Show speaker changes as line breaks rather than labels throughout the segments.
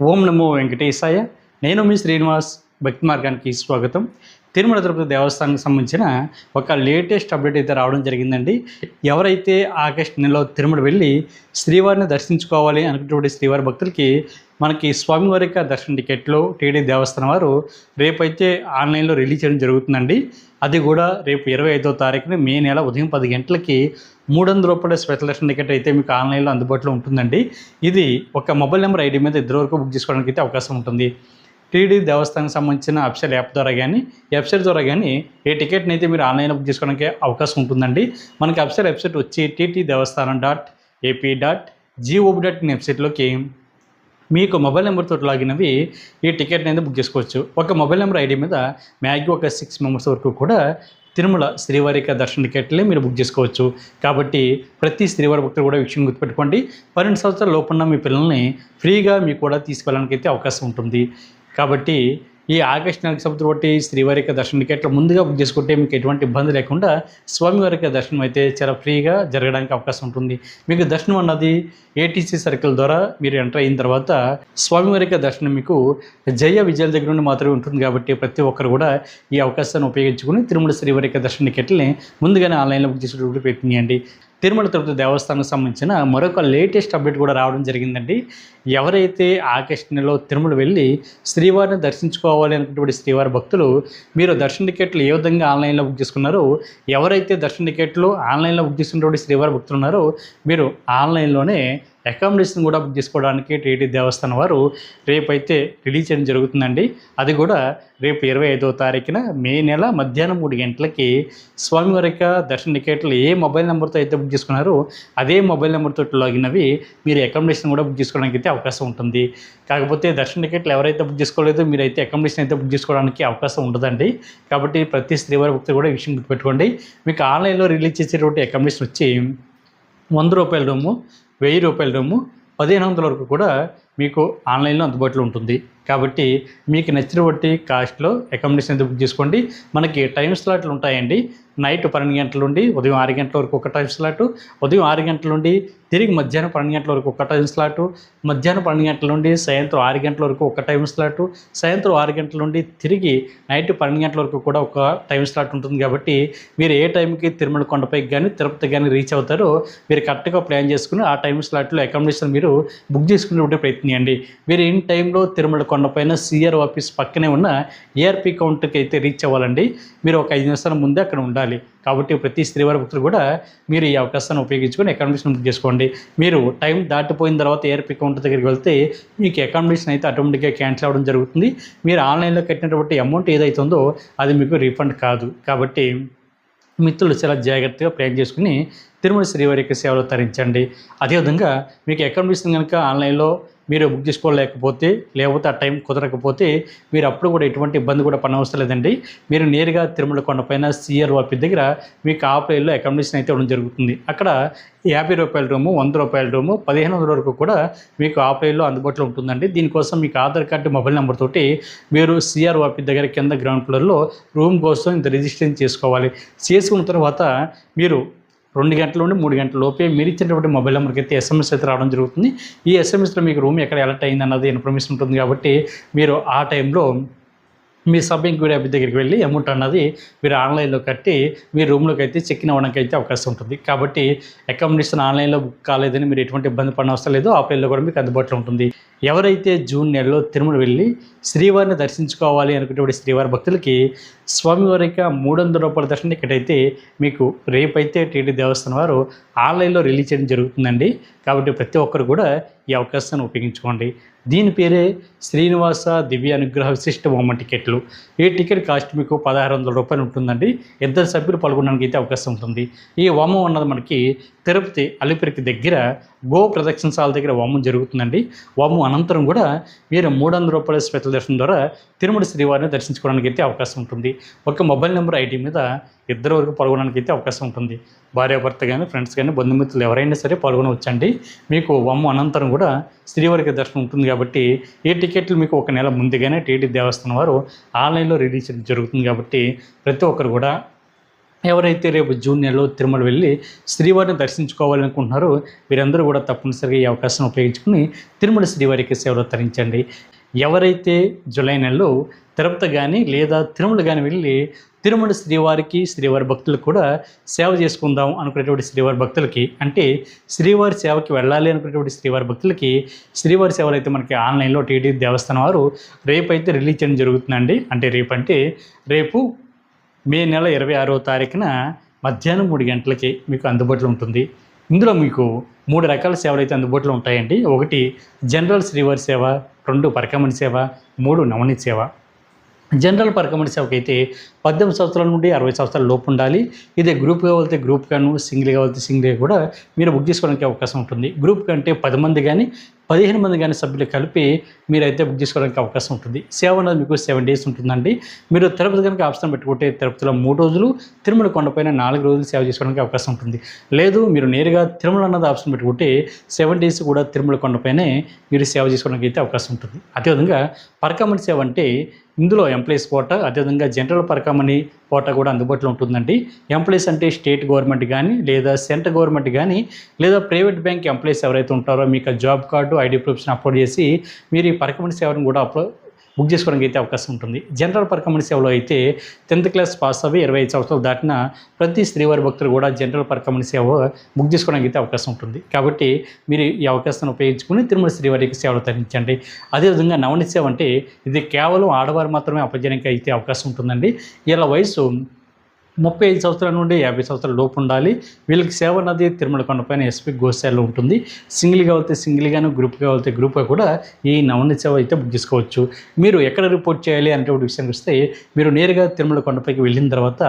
ఓం నమో వెంకటేశాయ. నేను మీ శ్రీనివాస్. భక్తి మార్గానికి స్వాగతం. తిరుమల తిరుపతి దేవస్థానానికి సంబంధించిన ఒక లేటెస్ట్ అప్డేట్ అయితే రావడం జరిగిందండి. ఎవరైతే ఆగస్టు నెలలో తిరుమల వెళ్ళి శ్రీవారిని దర్శించుకోవాలి అనుకున్నటువంటి శ్రీవారి భక్తులకి మనకి స్వామివారి యొక్క దర్శన టికెట్లు టీడీ దేవస్థానం వారు రేపైతే ఆన్లైన్లో రిలీజ్ చేయడం జరుగుతుందండి. అది కూడా రేపు 25వ తారీఖున మే నెల ఉదయం 10 గంటలకి 300 రూపాయల స్పెషల్ దర్శన టికెట్ అయితే మీకు ఆన్లైన్లో అందుబాటులో ఉంటుందండి. ఇది ఒక మొబైల్ నెంబర్ ఐడి మీద ఇద్దరు వరకు బుక్ చేసుకోవడానికి అయితే అవకాశం ఉంటుంది. టీడీ దేవస్థానానికి సంబంధించిన అఫీషియల్ యాప్ ద్వారా కానీ వెబ్సైట్ ద్వారా కానీ ఏ టికెట్ని అయితే మీరు ఆన్లైన్లో బుక్ చేసుకోవడానికి అవకాశం ఉంటుందండి. మనకి అఫీషియల్ వెబ్సైట్ వచ్చి ttdevastanam.ap.gov.in వెబ్సైట్లోకి మీకు మొబైల్ నెంబర్తో లాగిన్ అవి ఈ టికెట్ని అయితే బుక్ చేసుకోవచ్చు. ఒక మొబైల్ నెంబర్ ఐడి మీద మ్యాక్సిమం ఒక 6 మెంబర్స్ వరకు కూడా తిరుమల శ్రీవారి యొక్క దర్శన టికెట్లే మీరు బుక్ చేసుకోవచ్చు. కాబట్టి ప్రతి శ్రీవారి భక్తులు కూడా విషయం గుర్తుపెట్టుకోండి. 12 సంవత్సరాల లోపున్న మీ పిల్లల్ని ఫ్రీగా మీకు కూడా తీసుకెళ్ళడానికి అయితే అవకాశం ఉంటుంది. కాబట్టి ఈ ఆగస్టు నెలకు సంబంధించి శ్రీవారి యొక్క దర్శన టికెట్లు ముందుగా బుక్ చేసుకుంటే మీకు ఎటువంటి ఇబ్బంది లేకుండా స్వామివారి యొక్క దర్శనం అయితే చాలా ఫ్రీగా జరగడానికి అవకాశం ఉంటుంది. మీకు దర్శనం అన్నది ఏటీసీ సర్కిల్ ద్వారా మీరు ఎంటర్ అయిన తర్వాత స్వామివారి యొక్క దర్శనం మీకు జయ విజయాల దగ్గర నుండి మాత్రమే ఉంటుంది. కాబట్టి ప్రతి ఒక్కరు కూడా ఈ అవకాశాన్ని ఉపయోగించుకుని తిరుమల శ్రీవారి యొక్క దర్శన టికెట్లని ముందుగానే ఆన్లైన్లో బుక్ చేసుకునే ప్రయత్నం చేయండి. తిరుమల తిరుపతి దేవస్థానానికి సంబంధించిన మరొక లేటెస్ట్ అప్డేట్ కూడా రావడం జరిగిందండి. ఎవరైతే ఆగస్టు నెలలో తిరుమల వెళ్ళి శ్రీవారిని దర్శించుకోవాలి అనుకున్నటువంటి శ్రీవారి భక్తులు మీరు దర్శన టికెట్లు ఏ విధంగా ఆన్లైన్లో బుక్ చేసుకున్నారో, ఎవరైతే దర్శన టికెట్లు ఆన్లైన్లో బుక్ చేసుకున్నటువంటి శ్రీవారి భక్తులు ఉన్నారో మీరు ఆన్లైన్లోనే అకామిడేషన్ కూడా బుక్ చేసుకోవడానికి టీటీ దేవస్థానం వారు రేపైతే రిలీజ్ చేయడం జరుగుతుందండి. అది కూడా రేపు 25వ తారీఖున మే నెల మధ్యాహ్నం 3 గంటలకి స్వామివారి యొక్క దర్శన టికెట్లు ఏ మొబైల్ నెంబర్తో అయితే బుక్ చేసుకున్నారో అదే మొబైల్ నెంబర్తో లాగిన్ అవి మీరు అకామిడేషన్ కూడా బుక్ చేసుకోవడానికి అయితే అవకాశం ఉంటుంది. కాకపోతే దర్శన టికెట్లు ఎవరైతే బుక్ చేసుకోలేదో మీరైతే అకామిడేషన్ అయితే బుక్ చేసుకోవడానికి అవకాశం ఉండదండి. కాబట్టి ప్రతి శ్రీవారి భక్తులు కూడా ఈ విషయం గుర్తుపెట్టుకోండి. మీకు ఆన్లైన్లో రిలీజ్ చేసేటువంటి అకామిడేషన్ వచ్చి 100 రూపాయల రూము, 1000 రూపాయల రూము, 1500 వరకు కూడా మీకు ఆన్లైన్లో అందుబాటులో ఉంటుంది. కాబట్టి మీకు నచ్చిన బట్టి కాస్ట్లో అకామిడేషన్ అయితే బుక్ చేసుకోండి. మనకి టైం స్లాట్లు ఉంటాయండి. నైట్ 12 గంటల నుండి ఉదయం 6 గంటల వరకు ఒక టైం స్లాటు, ఉదయం 6 గంటల నుండి తిరిగి మధ్యాహ్నం 12 గంటల వరకు ఒక టైం స్లాటు, మధ్యాహ్నం 12 గంటల నుండి సాయంత్రం 6 గంటల వరకు ఒక టైం స్లాటు, సాయంత్రం 6 గంటల నుండి తిరిగి నైట్ 12 గంటల వరకు కూడా ఒక టైం స్లాట్ ఉంటుంది. కాబట్టి మీరు ఏ టైంకి తిరుమల కొండపైకి కానీ తిరుపతి కానీ రీచ్ అవుతారో మీరు కరెక్ట్గా ప్లాన్ చేసుకుని ఆ టైం స్లాట్లో అకామిడేషన్ మీరు బుక్ చేసుకునే ప్రయత్నం చేయండి. మీరు ఇన్ టైంలో తిరుమల కొండపైన సిఆర్ ఆఫీస్ పక్కనే ఉన్న ఏఆర్పి కౌంటర్కి అయితే రీచ్ అవ్వాలండి. మీరు ఒక 5 నిమిషాల ముందే అక్కడ ఉండాలి. కాబట్టి ప్రతి శ్రీవారి భక్తులు కూడా మీరు ఈ అవకాశాన్ని ఉపయోగించుకొని అకామిడేషన్ బుక్ చేసుకోండి. మీరు టైం దాటిపోయిన తర్వాత ఏఆర్పి కౌంటర్ దగ్గరికి వెళ్తే మీకు అకామిడేషన్ అయితే ఆటోమేటిక్గా క్యాన్సిల్ అవ్వడం జరుగుతుంది. మీరు ఆన్లైన్లో కట్టినటువంటి అమౌంట్ ఏదైతే ఉందో అది మీకు రీఫండ్ కాదు. కాబట్టి మిత్రులు చాలా జాగ్రత్తగా ప్లాన్ చేసుకుని తిరుమల శ్రీవారి యొక్క సేవలు తరించండి. అదేవిధంగా మీకు అకామిడేషన్ కనుక ఆన్లైన్లో మీరు బుక్ చేసుకోలేకపోతే లేకపోతే ఆ టైం కుదరకపోతే మీరు అప్పుడు కూడా ఎటువంటి ఇబ్బంది కూడా పడనవసరం లేదండి. మీరు నేరుగా తిరుమల కొండపైన సిఆర్ ఆఫీస్ దగ్గర మీకు ఆఫ్లైన్లో అకామిడేషన్ అయితే ఇవ్వడం జరుగుతుంది. అక్కడ 50 రూపాయల రూము, 100 రూపాయల రూము, 1500 వరకు కూడా మీకు ఆఫ్లైన్లో అందుబాటులో ఉంటుందండి. దీనికోసం మీకు ఆధార్ కార్డు మొబైల్ నెంబర్ తోటి మీరు సిఆర్ ఆఫీస్ దగ్గర కింద గ్రౌండ్ ఫ్లోర్లో రూమ్ కోసం ఇంత రిజిస్ట్రేషన్ చేసుకోవాలి. చేసుకున్న తర్వాత మీరు 2 గంటల నుండి 3 గంటల లోపే మీరు ఇచ్చినటువంటి మొబైల్ నెంబర్కి అయితే ఎస్ఎంఎస్ అయితే రావడం జరుగుతుంది. ఈ ఎస్ఎంఎస్లో మీకు రూమ్ ఎక్కడ అలర్ట్ అయింది అన్నది ఇన్ఫర్మేషన్ ఉంటుంది. కాబట్టి మీరు ఆ టైంలో మీ సబ్ ఇంక్వైరీ ఆఫీస్ దగ్గరికి వెళ్ళి అమౌంట్ అన్నది మీరు ఆన్లైన్లో కట్టి మీ రూమ్లోకి అయితే చెక్ ఇన్ అవ్వడానికి అయితే అవకాశం ఉంటుంది. కాబట్టి అకామిడేషన్ ఆన్లైన్లో బుక్ కాలేదని మీరు ఎటువంటి ఇబ్బంది పడిన అవసరం లేదు. ఆఫ్లైన్లో కూడా మీకు అందుబాటులో ఉంటుంది. ఎవరైతే జూన్ నెలలో తిరుమల వెళ్ళి శ్రీవారిని దర్శించుకోవాలి అనుకునేటువంటి శ్రీవారి భక్తులకి స్వామివారి యొక్క 300 రూపాయల దర్శనం టికెట్ అయితే మీకు రేపైతే టీటీ దేవస్థానం వారు ఆన్లైన్లో రిలీజ్ చేయడం జరుగుతుందండి. కాబట్టి ప్రతి ఒక్కరు కూడా ఈ అవకాశాన్ని ఉపయోగించుకోండి. దీని పేరే శ్రీనివాస దివ్య అనుగ్రహ విశిష్ట హోమ టికెట్లు. ఈ టికెట్ కాస్ట్ మీకు 1600 రూపాయలు ఉంటుందండి. 2 సభ్యులు పాల్గొనడానికి అయితే అవకాశం ఉంటుంది. ఈ హోమం అన్నది మనకి తిరుపతి అలిపిరికి దగ్గర గో ప్రదక్షిణశాల దగ్గర హోమం జరుగుతుందండి. హోమం అనంతరం కూడా మీరు 300 రూపాయల స్పెషల్ దర్శనం ద్వారా తిరుమల శ్రీవారిని దర్శించుకోవడానికి అయితే అవకాశం ఉంటుంది. ఒక మొబైల్ నెంబర్ ఐడి మీద 2 వరకు పాల్గొనడానికి అయితే అవకాశం ఉంటుంది. భార్యాభర్త కానీ ఫ్రెండ్స్ కానీ బంధుమిత్రులు ఎవరైనా సరే పాల్గొనవచ్చండి. మీకు హోమం అనంతరం కూడా శ్రీవారికి దర్శనం ఉంటుంది. కాబట్టి ఈ టికెట్లు మీకు 1 నెల ముందుగానే టీటీ దేవస్థానం వారు ఆన్లైన్లో రిలీజ్ చేయడం జరుగుతుంది. కాబట్టి ప్రతి ఒక్కరు కూడా ఎవరైతే రేపు జూన్ నెలలో తిరుమల వెళ్ళి శ్రీవారిని దర్శించుకోవాలనుకుంటున్నారో వీరందరూ కూడా తప్పనిసరిగా ఈ అవకాశం ఉపయోగించుకుని తిరుమల శ్రీవారికి సేవలు తరించండి. ఎవరైతే జూలై నెలలో తిరుపతి కానీ లేదా తిరుమల కానీ వెళ్ళి తిరుమల శ్రీవారికి శ్రీవారి భక్తులకు కూడా సేవ చేసుకుందాం అనుకునేటువంటి శ్రీవారి భక్తులకి, అంటే శ్రీవారి సేవకి వెళ్ళాలి అనుకునేటువంటి శ్రీవారి భక్తులకి శ్రీవారి సేవలు అయితే మనకి ఆన్లైన్లో టీటీడీ దేవస్థానం వారు రేపు అయితే రిలీజ్ చేయడం జరుగుతుందండి. అంటే రేపు మే నెల 26వ తారీఖున మధ్యాహ్నం 3 గంటలకి మీకు అందుబాటులో ఉంటుంది. ఇందులో మీకు 3 రకాల సేవలు అయితే అందుబాటులో ఉంటాయండి. 1 జనరల్ శ్రీవారి సేవ, 2 పరకామణి సేవ, 3 నవనీత సేవ. జనరల్ పరకామణి సేవకి అయితే 18 సంవత్సరాల నుండి 60 సంవత్సరాల లోపు ఉండాలి. ఇదే గ్రూప్గా వెళ్తే గ్రూప్ గాను, సింగిల్గా వెళ్తే సింగిల్గా కూడా మీరు బుక్ చేసుకోవడానికి అవకాశం ఉంటుంది. గ్రూప్ కంటే 10 మంది కానీ 15 మంది కానీ సభ్యులు కలిపి మీరైతే బుక్ చేసుకోవడానికి అవకాశం ఉంటుంది. సేవ అనేది మీకు 7 డేస్ ఉంటుందండి. మీరు తిరుపతి కనుక ఆప్షన్ పెట్టుకుంటే తిరుపతిలో 3 రోజులు, తిరుమల కొండపైన 4 రోజులు సేవ చేసుకోవడానికి అవకాశం ఉంటుంది. లేదు మీరు నేరుగా తిరుమల అన్నది ఆప్షన్ పెట్టుకుంటే 7 డేస్ కూడా తిరుమల కొండపైనే మీరు సేవ చేసుకోవడానికి అయితే అవకాశం ఉంటుంది. అదేవిధంగా పరకామణి సేవ అంటే ఇందులో ఎంప్లాయీస్ కోటా, అదేవిధంగా జనరల్ పరకామణి కోటా కూడా అందుబాటులో ఉంటుందండి. ఎంప్లాయీస్ అంటే స్టేట్ గవర్నమెంట్ కానీ లేదా సెంట్రల్ గవర్నమెంట్ కానీ లేదా ప్రైవేట్ బ్యాంక్ ఎంప్లాయీస్ ఎవరైతే ఉంటారో మీకు జాబ్ కార్డు, ఐడి ప్రూఫ్స్ని అప్లోడ్ చేసి మీరు ఈ పరకామణి సేవను కూడా బుక్ చేసుకోవడానికి అయితే అవకాశం ఉంటుంది. జనరల్ పరకామణి సేవలో అయితే 10th క్లాస్ పాస్ అవి 25 సంవత్సరాలు దాటిన ప్రతి శ్రీవారి భక్తులు కూడా జనరల్ పరకామణి సేవ బుక్ చేసుకోవడానికి అయితే అవకాశం ఉంటుంది. కాబట్టి మీరు ఈ అవకాశాన్ని ఉపయోగించుకుని తిరుమల శ్రీవారికి సేవలు తరించండి. అదేవిధంగా నవనీత సేవ అంటే ఇది కేవలం ఆడవారు మాత్రమే అప్పజనానికి అయితే అవకాశం ఉంటుందండి. ఇలా వయసు 35 సంవత్సరాల నుండి 50 సంవత్సరాల లోపు ఉండాలి. వీళ్ళకి సేవ అన్నది తిరుమల కొండపైన ఎస్పీ గోశాలలో ఉంటుంది. సింగిల్గా వెళ్తే సింగిల్గాను, గ్రూప్గా వెళ్తే గ్రూప్గా కూడా ఈ నవనీత సేవ అయితే బుక్ చేసుకోవచ్చు. మీరు ఎక్కడ రిపోర్ట్ చేయాలి అంటే విషయానికి వస్తే మీరు నేరుగా తిరుమల కొండపైకి వెళ్ళిన తర్వాత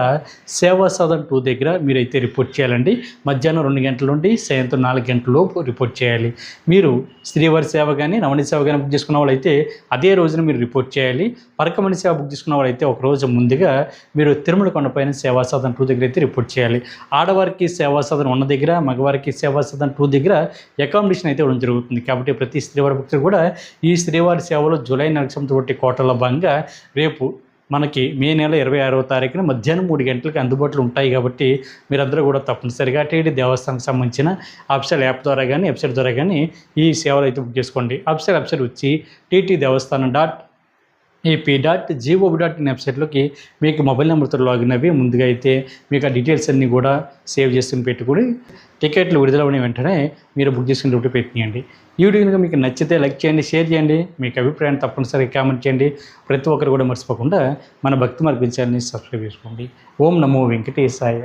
సేవా సదన్ 2 దగ్గర మీరైతే రిపోర్ట్ చేయాలండి. మధ్యాహ్నం 2 గంటల నుండి సాయంత్రం 4 గంటల లోపు రిపోర్ట్ చేయాలి. మీరు శ్రీవారి సేవ కానీ నవనీత సేవ కానీ బుక్ చేసుకున్న వాళ్ళైతే అదే రోజున మీరు రిపోర్ట్ చేయాలి. పరకామణి సేవ బుక్ చేసుకున్న వాళ్ళైతే ఒక రోజు ముందుగా మీరు తిరుమల కొండపైన సేవా సదన్ 2 దగ్గర అయితే రిపోర్ట్ చేయాలి. ఆడవారికి సేవా సదన్ 1 దగ్గర, మగవారికి సేవా సదన్ 2 దగ్గర అకామిడేషన్ అయితే ఇవ్వడం జరుగుతుంది. కాబట్టి ప్రతి శ్రీవారి భక్తులు కూడా ఈ శ్రీవారి సేవలో జూలై నెలకు సంబంధించిన కోటల భాగంగా రేపు మనకి మే నెల 26వ తారీఖున మధ్యాహ్నం 3 గంటలకి అందుబాటులో ఉంటాయి. కాబట్టి మీరందరూ కూడా తప్పనిసరిగా టీటీడీ దేవస్థానానికి సంబంధించిన అఫీషియల్ యాప్ ద్వారా కానీ వెబ్సైట్ ద్వారా కానీ ఈ సేవలు అయితే బుక్ చేసుకోండి. అఫీషియల్ వెబ్సైట్ వచ్చి tt.ap.gov.in వెబ్సైట్లోకి మీకు మొబైల్ నెంబర్తో లాగిన్ అవి ముందుగా అయితే మీకు ఆ డీటెయిల్స్ అన్నీ కూడా సేవ్ చేసుకుని పెట్టుకుని టికెట్లు విడుదలైన వెంటనే మీరు బుక్ చేసుకుని ప్రయత్నించండి. ఈ వీడియో కనుక మీకు నచ్చితే లైక్ చేయండి, షేర్ చేయండి. మీకు అభిప్రాయాన్ని తప్పనిసరిగా కామెంట్ చేయండి. ప్రతి ఒక్కరు కూడా మర్చిపోకుండా మన భక్తి మార్గం ఛానల్ని సబ్స్క్రైబ్ చేసుకోండి. ఓం నమో వెంకటేశాయ.